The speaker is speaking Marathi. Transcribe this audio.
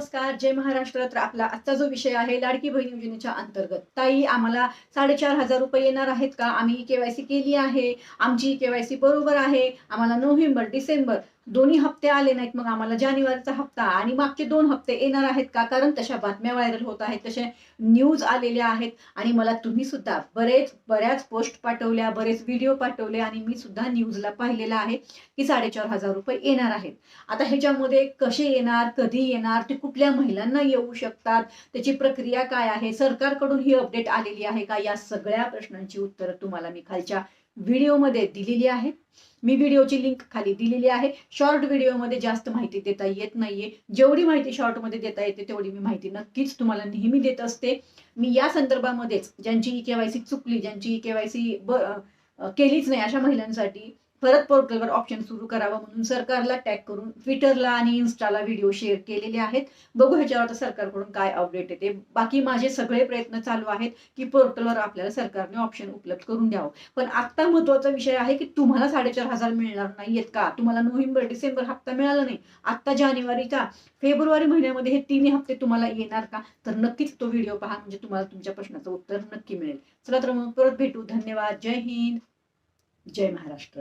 नमस्कार, जय महाराष्ट्र. तर आपला आजचा जो विषय आहे लाडकी बहीण योजनेच्या अंतर्गत. ताई, आम्हाला 4,500 रुपये येणार आहेत का? आम्ही केवायसी केली आहे. आमची केवायसी बरोबर आहे. आम्हाला नोव्हेंबर, डिसेंबर दोन्ही हप्ते आले नाहीत. मग आम्हाला जानेवारीचा हप्ता आणि मागचे 2 हप्ते येणार आहेत का? कारण तशा बातम्या व्हायरल होत आहेत, तशा न्यूज आलेल्या आहेत आणि मला तुम्ही सुद्धा बऱ्याच पोस्ट पाठवल्या, बरेच व्हिडिओ पाठवले आणि मी सुद्धा न्यूजला पाहिलेलं आहे, की 4,500 रुपये येणार आहेत. आता ह्याच्यामध्ये कसे येणार, कधी येणार, ते कुठल्या महिलांना येऊ शकतात, त्याची प्रक्रिया काय आहे, सरकारकडून ही अपडेट आलेली आहे का, या सगळ्या प्रश्नांची उत्तरं तुम्हाला मी खालच्या व्हिडिओमध्ये दिलेली आहेत. मी व्हिडिओची लिंक खाली दिलेली आहे. शॉर्ट व्हिडिओमध्ये जास्त माहिती देता येत नाहीये. जेवढी माहिती शॉर्टमध्ये देता येते तेवढी मी माहिती नक्कीच तुम्हाला नेहमी देत असते. मी या संदर्भामध्येच ज्यांची केवायसी चुकली, ज्यांची केवायसी केलीच नाही अशा महिलांसाठी परत पोर्टलवर ऑप्शन सुरू करावं म्हणून सरकारला टॅग करून ट्विटरला आणि इन्स्टाला व्हिडिओ शेअर केलेले आहेत. बघू ह्याच्यावर आता सरकारकडून काय अपडेट येते. बाकी माझे सगळे प्रयत्न चालू आहेत की पोर्टलवर आपल्याला सरकारने ऑप्शन उपलब्ध करून द्यावं. पण आता महत्वाचा विषय आहे की तुम्हाला 4,500 मिळणार नाहीयेत का? तुम्हाला नोव्हेंबर, डिसेंबर हप्ता मिळाला नाही. आता जानेवारीचा, फेब्रुवारी महिन्यामध्ये हे तिन्ही हप्ते तुम्हाला येणार का? तर नक्कीच तो व्हिडिओ पहा, म्हणजे तुम्हाला तुमच्या प्रश्नाचं उत्तर नक्की मिळेल. चला तर मग परत भेटू. धन्यवाद. जय हिंद, जय महाराष्ट्र.